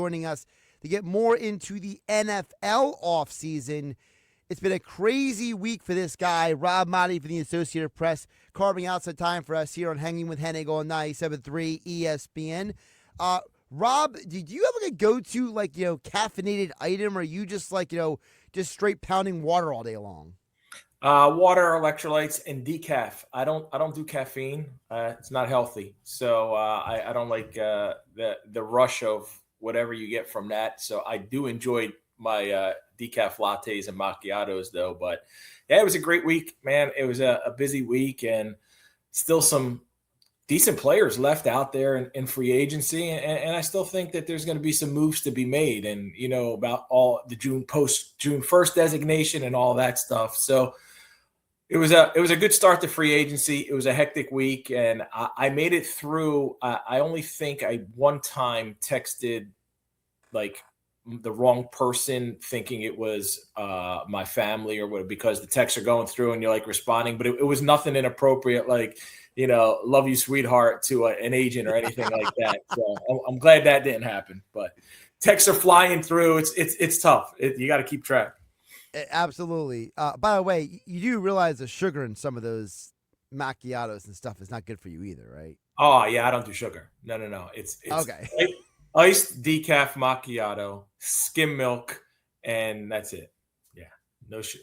joining us to get more into the NFL offseason. It's been a crazy week for this guy, Rob Maaddi from the Associated Press, carving out some time for us here on Hanging with Hennig on 97.3 ESPN. Rob, did you have like a go-to caffeinated item, or are you just just straight pounding water all day long? Water, electrolytes, and decaf. I don't do caffeine. It's not healthy. So I don't like the rush of whatever you get from that. So I do enjoy my decaf lattes and macchiatos though. But yeah, it was a great week, man. It was a busy week, and still some decent players left out there in free agency. And I still think that there's going to be some moves to be made, and, about all the June 1st designation and all that stuff. So it was a good start to free agency. It was a hectic week, and I made it through. I only think I one time texted the wrong person, thinking it was my family or what, because the texts are going through and you're responding, but it was nothing inappropriate, love you, sweetheart, to an agent or anything like that. So I'm glad that didn't happen. But texts are flying through. It's tough. You got to keep track. Absolutely. By the way, you do realize the sugar in some of those macchiatos and stuff is not good for you either, right? Oh yeah, I don't do sugar. No. It's okay. Iced decaf macchiato, skim milk, and that's it. Yeah,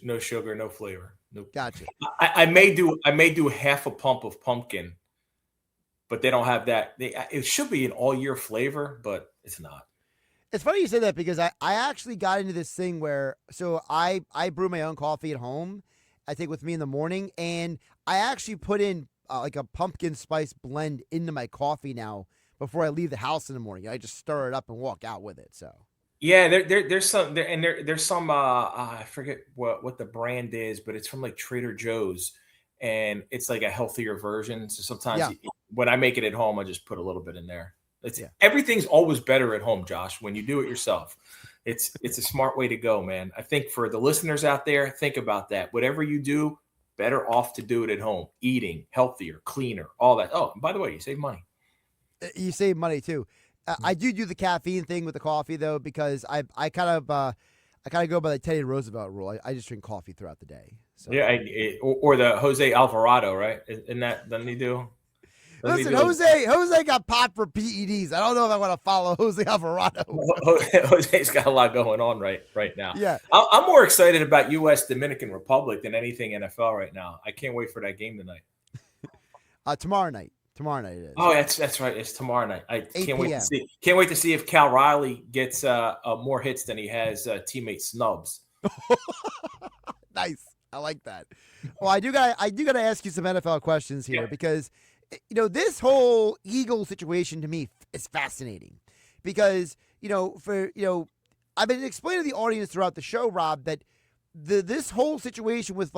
no sugar, no flavor. No. Gotcha. I may do half a pump of pumpkin, but they don't have that. It should be an all year flavor, but it's not. It's funny you say that, because I actually got into this thing where, so I brew my own coffee at home. I take with me in the morning, and I actually put in a pumpkin spice blend into my coffee now before I leave the house in the morning. I just stir it up and walk out with it. So yeah, there's some I forget what the brand is, but it's from Trader Joe's, and it's a healthier version. So sometimes when I make it at home, I just put a little bit in there. Everything's always better at home, Josh, when you do it yourself. It's a smart way to go, man. I think for the listeners out there, think about that. Whatever you do, better off to do it at home. Eating healthier, cleaner, all that. Oh, and by the way, you save money. You save money too. I do the caffeine thing with the coffee though, because I kind of go by the Teddy Roosevelt rule. I just drink coffee throughout the day. So. Yeah, or the Jose Alvarado, right? Isn't that, doesn't he do? Listen, Jose got popped for PEDs. I don't know if I want to follow Jose Alvarado. Jose's got a lot going on right now. Yeah, I'm more excited about U.S. Dominican Republic than anything NFL right now. I can't wait for that game tonight. Tomorrow night. Tomorrow night it is. Oh, that's right. It's tomorrow night. I can't wait to see. Can't wait to see if Cal Riley gets more hits than he has teammate snubs. Nice. I like that. Well, I do gotta ask you some NFL questions here, because this whole Eagle situation to me is fascinating, because I've been explaining to the audience throughout the show, Rob, that this whole situation with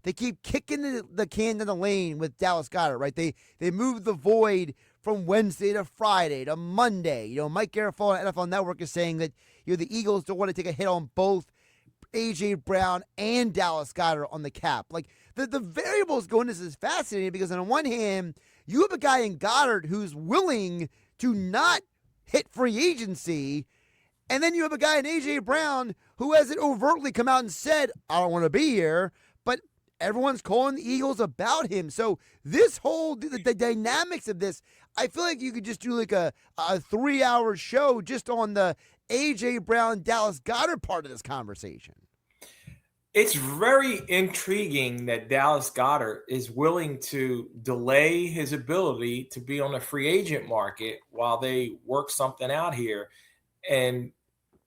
they keep kicking the can down the lane with Dallas Goedert, right? They moved the void from Wednesday to Friday to Monday. Mike Garafolo on NFL Network is saying that the Eagles don't want to take a hit on both A.J. Brown and Dallas Goedert on the cap. The variables going into this is fascinating, because on one hand, you have a guy in Goddard who's willing to not hit free agency, and then you have a guy in A.J. Brown who hasn't overtly come out and said, I don't want to be here, but everyone's calling the Eagles about him. So this whole, the dynamics of this, I feel like you could just do a 3-hour show just on the A.J. Brown, Dallas Goedert part of this conversation. It's very intriguing that Dallas Goedert is willing to delay his ability to be on the free agent market while they work something out here. And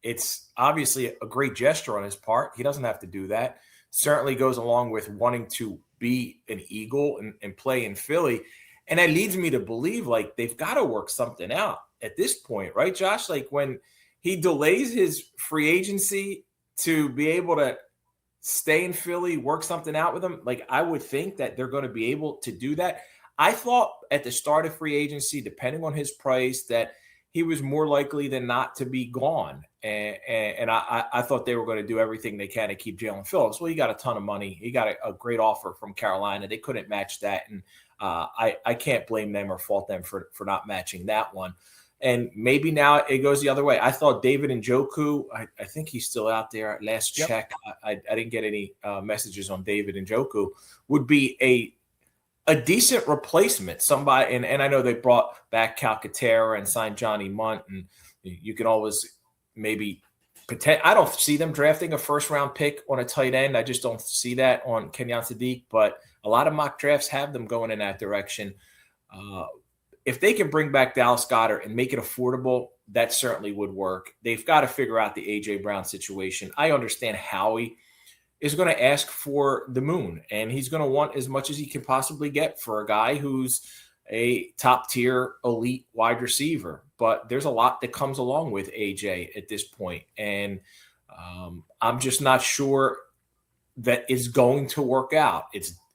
it's obviously a great gesture on his part. He doesn't have to do that. Certainly goes along with wanting to be an Eagle and play in Philly. And that leads me to believe they've got to work something out at this point, right, Josh? When he delays his free agency to be able to stay in Philly, work something out with him, I would think that they're going to be able to do that. I thought at the start of free agency, depending on his price, that he was more likely than not to be gone. And I thought they were going to do everything they can to keep Jalen Phillips. Well, he got a ton of money. He got a great offer from Carolina. They couldn't match that. And I can't blame them or fault them for not matching that one. And maybe now it goes the other way. I thought David Njoku, I think he's still out there. Last check, I didn't get any messages on David Njoku, would be a decent replacement. Somebody, and I know they brought back Calcaterra and signed Johnny Munt, and you can always maybe pretend. I don't see them drafting a first-round pick on a tight end. I just don't see that on Kenyon Sadiq, but a lot of mock drafts have them going in that direction. If they can bring back Dallas Goedert and make it affordable, that certainly would work. They've got to figure out the A.J. Brown situation. I understand Howie is going to ask for the moon, and he's going to want as much as he can possibly get for a guy who's a top-tier elite wide receiver. But there's a lot that comes along with A.J. at this point, and I'm just not sure that is going to work out.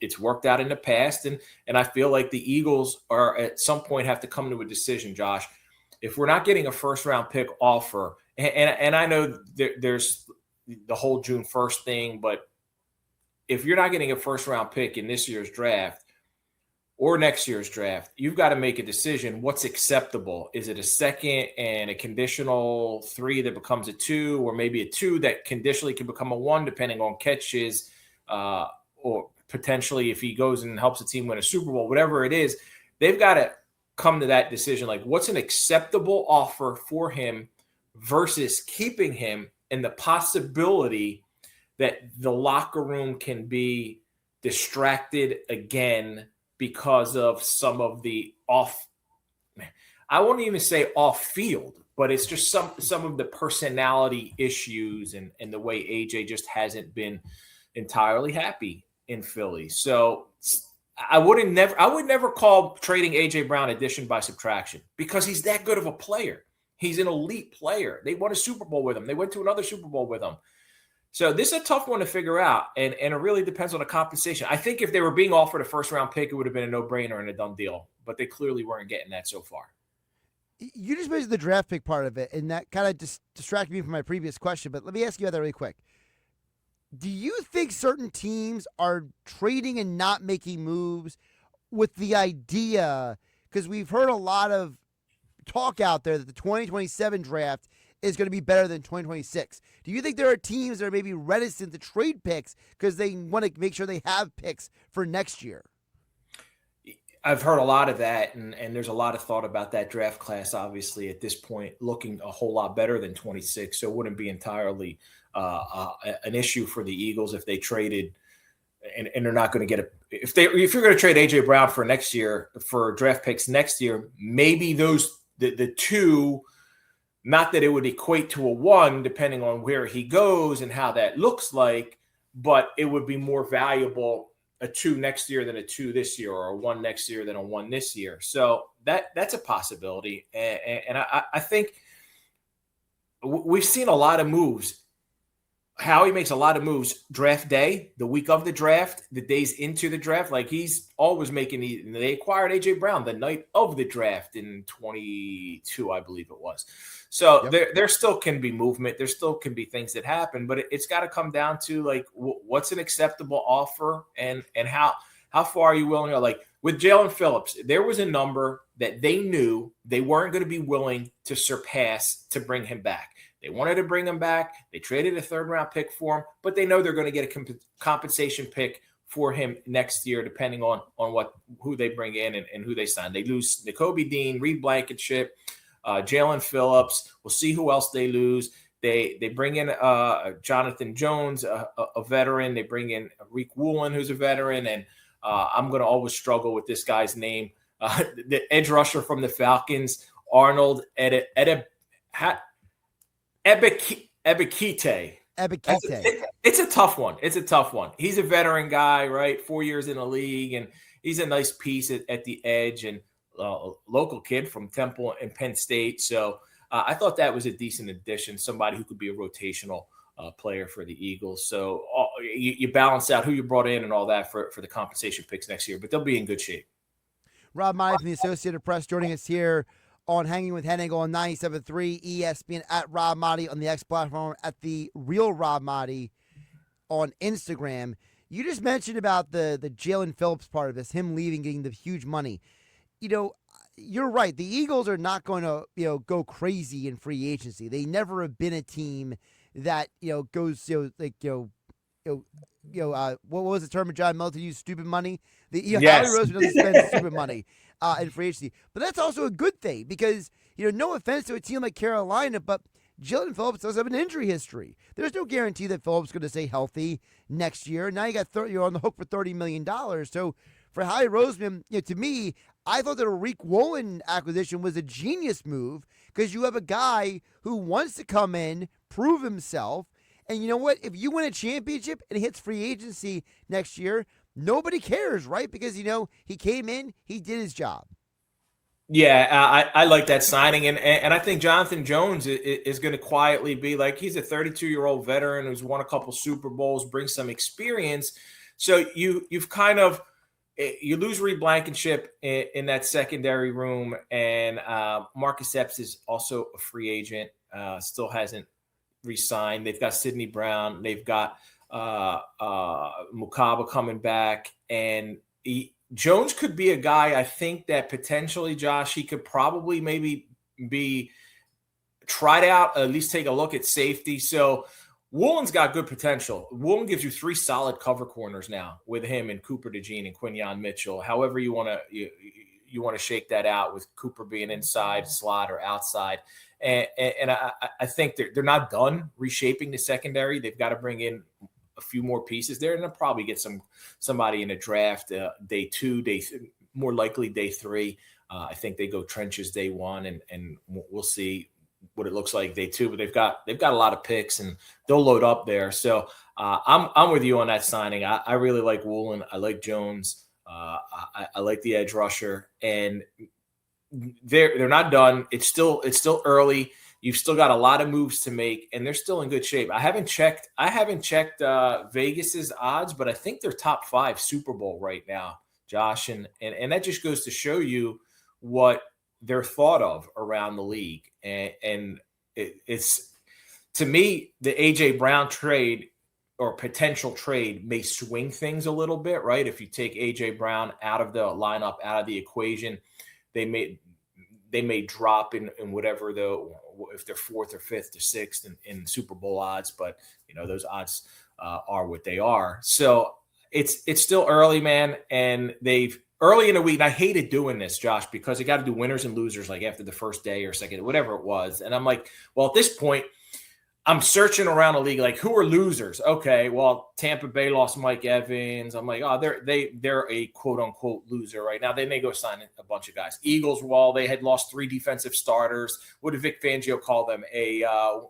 It's worked out in the past, and I feel like the Eagles are at some point have to come to a decision, Josh. If we're not getting a first-round pick offer, and I know there's the whole June 1st thing, but if you're not getting a first-round pick in this year's draft or next year's draft, you've got to make a decision. What's acceptable? Is it a second and a conditional 3 that becomes a 2, or maybe a 2 that conditionally can become a 1 depending on catches, or potentially if he goes and helps the team win a Super Bowl, whatever it is, they've got to come to that decision. Like, what's an acceptable offer for him versus keeping him, and the possibility that the locker room can be distracted again because of some of the I won't even say off field, but it's just some of the personality issues and the way AJ just hasn't been entirely happy in Philly. So I would never call trading AJ Brown addition by subtraction, because he's that good of a player. He's an elite player. They won a Super Bowl with him. They went to another Super Bowl with him. So this is a tough one to figure out, and it really depends on the compensation. I think if they were being offered a first-round pick, it would have been a no-brainer and a done deal, but they clearly weren't getting that so far. You just mentioned the draft pick part of it, and that kind of just distracted me from my previous question, but let me ask you that really quick. Do you think certain teams are trading and not making moves with the idea, because we've heard a lot of talk out there that the 2027 draft is going to be better than 2026. Do you think there are teams that are maybe reticent to trade picks because they want to make sure they have picks for next year? I've heard a lot of that, and there's a lot of thought about that draft class, obviously, at this point, looking a whole lot better than 26, so it wouldn't be entirely an issue for the Eagles if they traded, and they're not going to get if you're going to trade A.J. Brown for next year, for draft picks next year, maybe the 2, not that it would equate to a 1 depending on where he goes and how that looks like, but it would be more valuable a 2 next year than a 2 this year, or a 1 next year than a 1 this year. So that's a possibility. And I think we've seen a lot of moves. Howie makes a lot of moves draft day, the week of the draft, the days into the draft. Like, he's always making they acquired A.J. Brown the night of the draft in 22, I believe it was. So there still can be movement. There still can be things that happen, but it's got to come down to, like, what's an acceptable offer, and how far are you willing to, like, with Jalen Phillips, there was a number that they knew they weren't going to be willing to surpass to bring him back. They wanted to bring him back. They traded a third-round pick for him, but they know they're going to get a compensation pick for him next year, depending on who they bring in and who they sign. They lose Nakobe Dean, Reed Blankenship, Jalen Phillips. We'll see who else they lose. They bring in Jonathan Jones, a veteran. They bring in Reek Woolen, who's a veteran, and I'm going to always struggle with this guy's name. The edge rusher from the Falcons, Arnold Ebikite. It's a tough one. It's a tough one. He's a veteran guy, right? 4 years in the league, and he's a nice piece at the edge, and a local kid from Temple and Penn State. So I thought that was a decent addition, somebody who could be a rotational player for the Eagles. So you balance out who you brought in and all that for the compensation picks next year, but they'll be in good shape. Rob Maaddi from the Associated Press joining us here on Hanging with Hennig on 97.3 ESPN, at Rob Maaddi on the X platform, at the Real Rob Maaddi on Instagram. You just mentioned about the Jalen Phillips part of this, him leaving, getting the huge money. You know, you're right. The Eagles are not going to, go crazy in free agency. They never have been a team that, goes, what was the term John Melton used? Stupid money. Howie Yes. Roseman doesn't spend stupid money in free agency, but that's also a good thing because no offense to a team like Carolina, but Jalen Phillips does have an injury history. There's no guarantee that Phillips is going to stay healthy next year. Now you're on the hook for $30 million. So for Howie Roseman, to me, I thought that a Rick Woolen acquisition was a genius move because you have a guy who wants to come in, prove himself. And you know what? If you win a championship and hits free agency next year, nobody cares, right? Because, he came in, he did his job. Yeah, I like that signing, and I think Jonathan Jones is going to quietly be like, he's a 32-year-old veteran who's won a couple Super Bowls, brings some experience. So you've kind of you lose Reed Blankenship in that secondary room, and Marcus Epps is also a free agent, still hasn't re-signed. They've got Sidney Brown, they've got Mukaba coming back, and Jones could be a guy, I think, that potentially, Josh, he could probably maybe be tried out, at least take a look at safety. So Woolen's got good potential. Woolen gives you 3 solid cover corners now with him and Cooper DeJean and Quinyon Mitchell. However you want to shake that out, with Cooper being inside slot or outside. And I think they're not done reshaping the secondary. They've got to bring in a few more pieces there, and they'll probably get somebody in a draft day 2, more likely day 3. I think they go trenches day 1, and we'll see what it looks like day 2. But they've got a lot of picks, and they'll load up there. So I'm with you on that signing. I really like Woolen. I like Jones. I like the edge rusher, and they're not done. It's still early. You've still got a lot of moves to make, and they're still in good shape. I haven't checked Vegas's odds, but I think they're top 5 Super Bowl right now, Josh, and that just goes to show you what they're thought of around the league. And it's, to me, the AJ Brown trade or potential trade may swing things a little bit, right? If you take AJ Brown out of the lineup, out of the equation, they may drop in whatever, if they're 4th or 5th or 6th in Super Bowl odds, but those odds are what they are. So it's still early, man, and they've early in the week. And I hated doing this, Josh, because you got to do winners and losers like after the first day or second, whatever it was. And I'm like, well, at this point, I'm searching around the league, like, who are losers? Okay, well, Tampa Bay lost Mike Evans. I'm like, oh, they're a quote unquote loser right now. They may go sign a bunch of guys. Eagles, well, they had lost 3 defensive starters. What did Vic Fangio call them?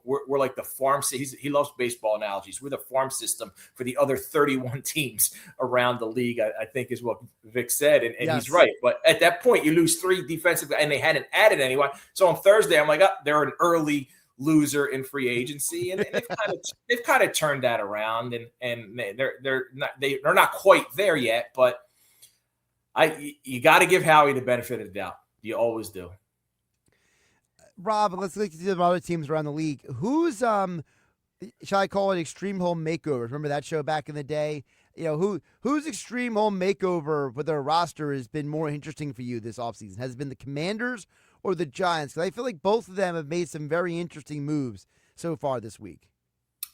We're like the farm. He loves baseball analogies. We're the farm system for the other 31 teams around the league, I think is what Vic said, and yes. He's right. But at that point, you lose 3 defensive, and they hadn't added anyone. So on Thursday, I'm like, they're an early loser in free agency, and they've kind of turned that around, and they're not quite there yet, but you got to give Howie the benefit of the doubt. You always do. Rob, let's look at the other teams around the league. Who's shall I call it Extreme Home Makeover? Remember that show back in the day? Whose Extreme Home Makeover with their roster has been more interesting for you this offseason? Has it been the Commanders or the Giants? Because I feel like both of them have made some very interesting moves so far this week.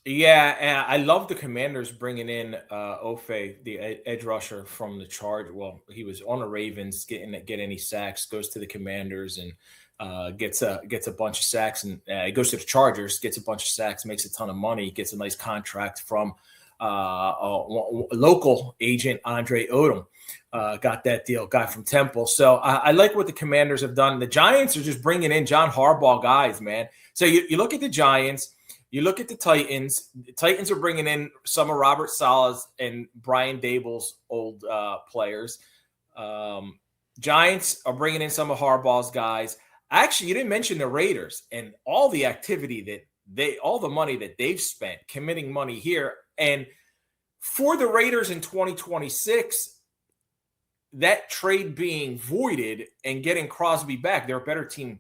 Yeah, and I love the Commanders bringing in Ofe, the edge rusher from the Chargers. Well, he was on the Ravens, get any sacks, goes to the Commanders and gets a bunch of sacks, and he goes to the Chargers, gets a bunch of sacks, makes a ton of money, gets a nice contract from a local agent, Andre Odom. Got that deal, guy from Temple. So I like what the Commanders have done. The Giants are just bringing in John Harbaugh guys, man. So you look at the Giants, you look at the Titans. The Titans are bringing in some of Robert Saleh's and Brian Dable's old players. Giants are bringing in some of Harbaugh's guys. Actually, you didn't mention the Raiders and all the activity all the money that they've spent committing money here. And for the Raiders in 2026, that trade being voided and getting Crosby back, they're a better team.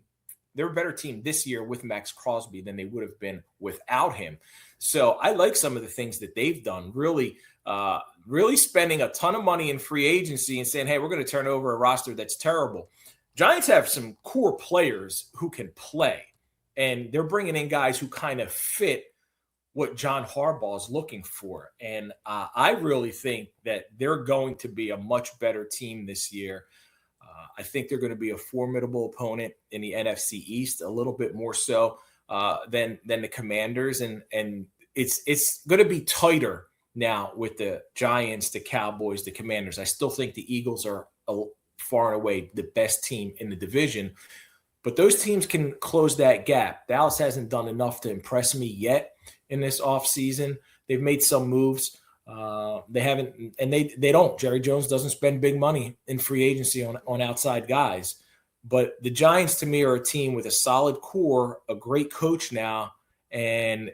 They're a better team this year with Max Crosby than they would have been without him. So I like some of the things that they've done, really spending a ton of money in free agency and saying, hey, we're going to turn over a roster that's terrible. Giants have some core players who can play, and they're bringing in guys who kind of fit what John Harbaugh is looking for. And I really think that they're going to be a much better team this year. I think they're going to be a formidable opponent in the NFC East, a little bit more so than the Commanders. And it's going to be tighter now with the Giants, the Cowboys, the Commanders. I still think the Eagles are far and away the best team in the division. But those teams can close that gap. Dallas hasn't done enough to impress me yet in this offseason. They've made some moves. They haven't, and they don't. Jerry Jones doesn't spend big money in free agency on outside guys. But the Giants, to me, are a team with a solid core, a great coach now, and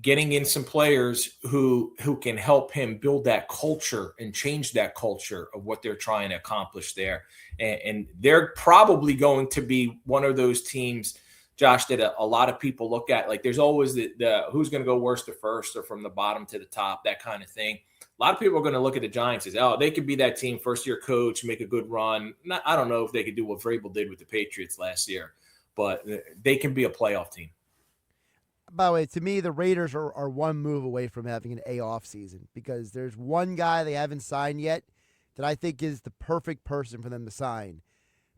getting in some players who can help him build that culture and change that culture of what they're trying to accomplish there. And they're probably going to be one of those teams, Josh, that a lot of people look at. Like, there's always the who's going to go worst to first or from the bottom to the top, that kind of thing. A lot of people are going to look at the Giants as, oh, they could be that team, first-year coach, make a good run. I don't know if they could do what Vrabel did with the Patriots last year, but they can be a playoff team. By the way, to me, the Raiders are one move away from having an A off season because there's one guy they haven't signed yet that I think is the perfect person for them to sign.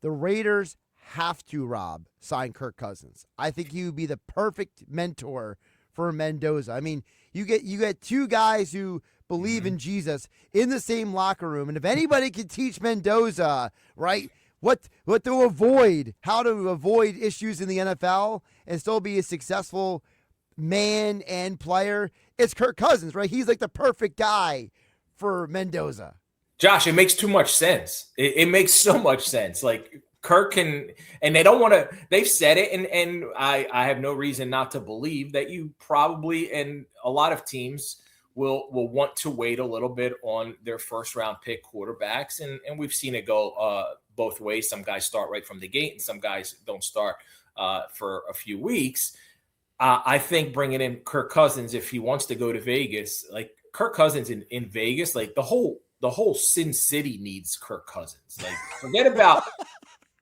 The Raiders have to, Rob, sign Kirk Cousins. I think he would be the perfect mentor for Mendoza. I mean, you get two guys who believe in Jesus in the same locker room, and if anybody can teach Mendoza, right, what to avoid, how to avoid issues in the NFL and still be a successful man and player, it's Kirk Cousins, right? He's like the perfect guy for Mendoza. Josh, it makes too much sense. It makes so much sense. Like, Kirk can, and they don't want to, they've said it, and I have no reason not to believe that you probably, and a lot of teams will want to wait a little bit on their first round pick quarterbacks. And we've seen it go both ways. Some guys start right from the gate and some guys don't start for a few weeks. I think bringing in Kirk Cousins, if he wants to go to Vegas, like Kirk Cousins in Vegas, like the whole Sin City needs Kirk Cousins. Like, forget about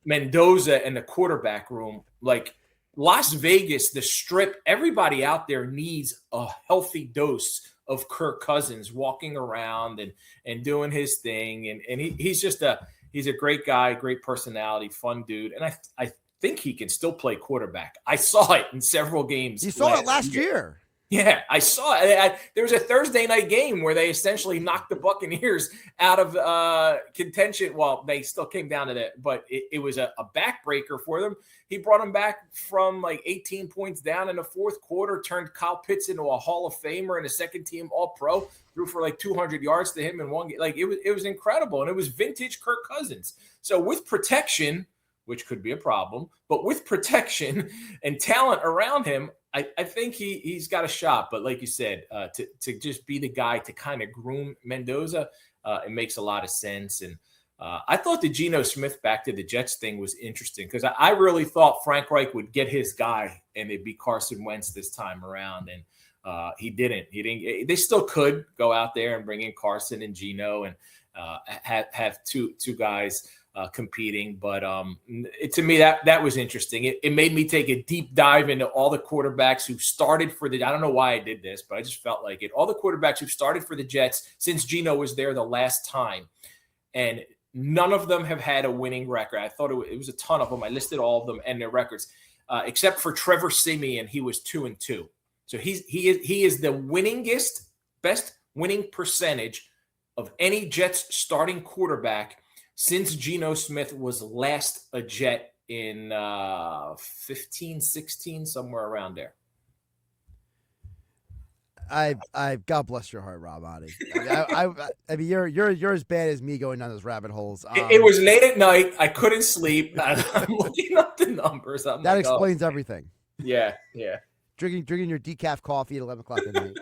Mendoza and the quarterback room. Like, Las Vegas, the Strip, everybody out there needs a healthy dose of Kirk Cousins walking around and doing his thing. And he's a great guy, great personality, fun dude. And I think he can still play quarterback. I saw it in several games. You saw it last year. Yeah, I saw it. There was a Thursday night game where they essentially knocked the Buccaneers out of contention. Well, they still came down to that, but it was a backbreaker for them. He brought them back from like 18 points down in the fourth quarter, turned Kyle Pitts into a Hall of Famer and a second-team All-Pro, threw for like 200 yards to him in one game. Like, it was incredible, and it was vintage Kirk Cousins. So with protection, which could be a problem, but with protection and talent around him, I think he's got a shot. But like you said, to just be the guy to kind of groom Mendoza, it makes a lot of sense. And I thought the Geno Smith back to the Jets thing was interesting because I really thought Frank Reich would get his guy and it'd be Carson Wentz this time around. And he didn't. They still could go out there and bring in Carson and Geno and have two guys competing, but to me that was interesting. It made me take a deep dive into all the quarterbacks who started for I don't know why I did this, but I just felt like it. All the quarterbacks who started for the Jets since Geno was there the last time, and none of them have had a winning record. I thought it was a ton of them. I listed all of them and their records, except for Trevor Siemian. He was 2-2, so he is the winningest, best winning percentage of any Jets starting quarterback since Geno Smith was last a Jet in 15, 16, somewhere around there. I God bless your heart, Rob Maaddi. I mean, you're as bad as me going down those rabbit holes. It was late at night. I couldn't sleep. I'm looking up the numbers. That explains everything. Yeah. Drinking your decaf coffee at 11 o'clock at night.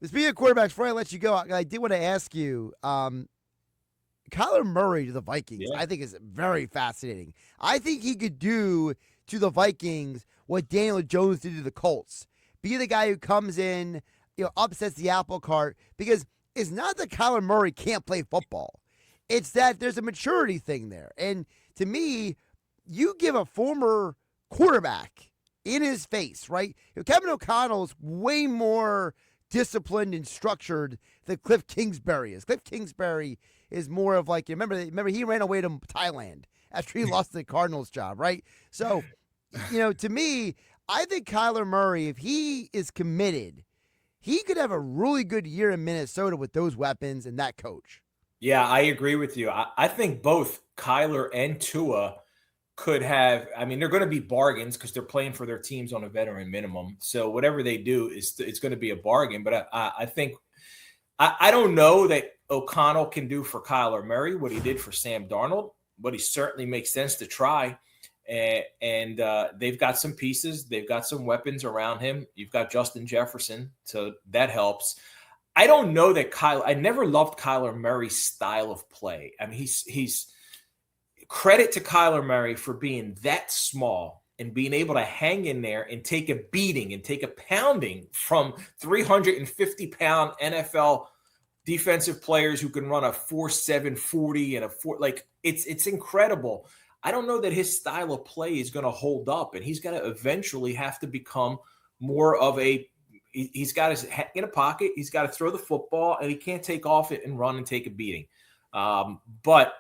Speaking of quarterbacks, before I let you go, I did want to ask you, Kyler Murray to the Vikings, I think is very fascinating. I think he could do to the Vikings what Daniel Jones did to the Colts. Be the guy who comes in, upsets the apple cart, because it's not that Kyler Murray can't play football. It's that there's a maturity thing there. And to me, you give a former quarterback in his face, right? Kevin O'Connell is way more disciplined and structured than Cliff Kingsbury is. Cliff Kingsbury is more of like, remember he ran away to Thailand after he lost the Cardinals job, right? So, to me, I think Kyler Murray, if he is committed, he could have a really good year in Minnesota with those weapons and that coach. Yeah, I agree with you. I think both Kyler and Tua could have, they're going to be bargains because they're playing for their teams on a veteran minimum. So whatever they do, it's going to be a bargain. But I think, I don't know that O'Connell can do for Kyler Murray what he did for Sam Darnold, but he certainly makes sense to try. And they've got some pieces. They've got some weapons around him. You've got Justin Jefferson, so that helps. I don't know that I never loved Kyler Murray's style of play. He's credit to Kyler Murray for being that small and being able to hang in there and take a beating and take a pounding from 350-pound NFL defensive players who can run a 4.7 40 and it's incredible. I don't know that his style of play is going to hold up, and he's going to eventually have to become more of he's got his head in a pocket. He's got to throw the football, and he can't take off it and run and take a beating. But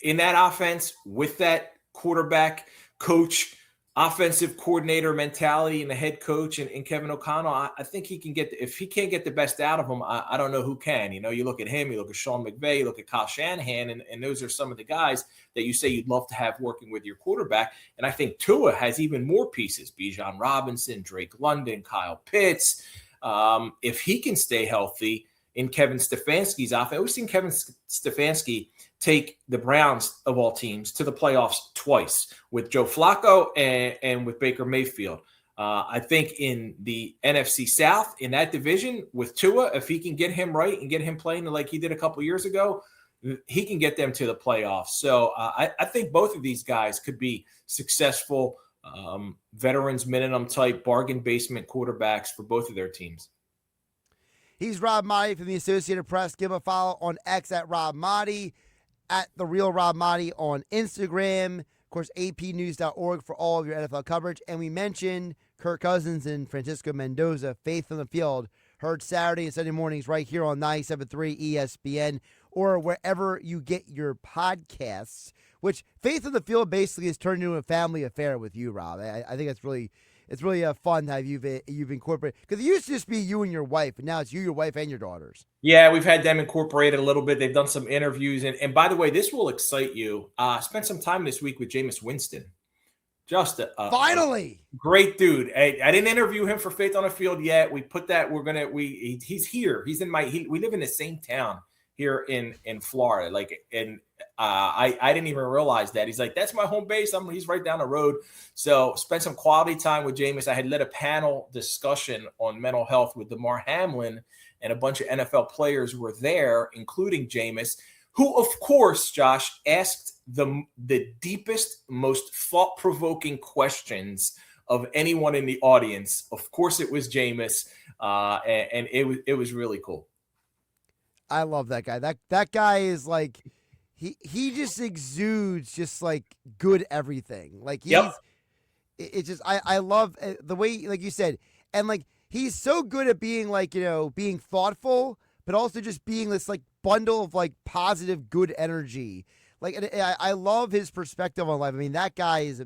in that offense, with that quarterback, coach, offensive coordinator mentality, and the head coach and Kevin O'Connell, I think he can if he can't get the best out of him, I don't know who can. You look at him, you look at Sean McVay, you look at Kyle Shanahan, and those are some of the guys that you say you'd love to have working with your quarterback. And I think Tua has even more pieces: Bijan Robinson, Drake London, Kyle Pitts. If he can stay healthy in Kevin Stefanski's offense, we've seen Kevin Stefanski take the Browns of all teams to the playoffs twice with Joe Flacco and with Baker Mayfield. I think in the NFC South, in that division with Tua, if he can get him right and get him playing like he did a couple years ago, he can get them to the playoffs. So I think both of these guys could be successful veterans minimum type bargain basement quarterbacks for both of their teams. He's Rob Maaddi from the Associated Press. Give a follow on X at Rob Maaddi, at The Real Rob Maaddi on Instagram. Of course, apnews.org for all of your NFL coverage. And we mentioned Kirk Cousins and Francisco Mendoza, Faith on the Field, heard Saturday and Sunday mornings right here on 97.3 ESPN or wherever you get your podcasts, which Faith on the Field basically has turned into a family affair with you, Rob. I think it's really fun how you've incorporated, because it used to just be you and your wife, and now it's you, your wife, and your daughters. Yeah, we've had them incorporated a little bit. They've done some interviews. And by the way, this will excite you. Spent some time this week with Jameis Winston. Just finally a great dude. I didn't interview him for Faith on the Field yet. We put that. He's here. He's in we live in the same town here in Florida. I didn't even realize that. He's like, that's my home base. He's right down the road. So spent some quality time with Jameis. I had led a panel discussion on mental health with Damar Hamlin, and a bunch of NFL players were there, including Jameis, who, of course, Josh, asked the deepest, most thought-provoking questions of anyone in the audience. Of course, it was Jameis, and it was really cool. I love that guy. That guy is like, he just exudes just like good everything. Like it's just I love the way, like you said, and like he's so good at being like, being thoughtful, but also just being this like bundle of like positive, good energy. Like, and I love his perspective on life. I mean, that guy is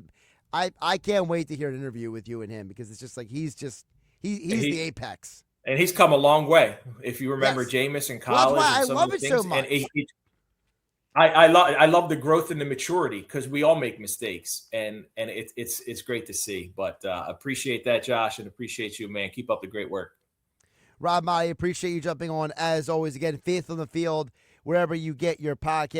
I can't wait to hear an interview with you and him, because it's just like he's the apex. And he's come a long way. If you remember Jameis in college, well, that's why I love it so much. And I love the growth and the maturity, because we all make mistakes, and it's great to see. But appreciate that, Josh, and appreciate you, man. Keep up the great work. Rob Maaddi, appreciate you jumping on as always. Again, Faith on the Field, wherever you get your podcast.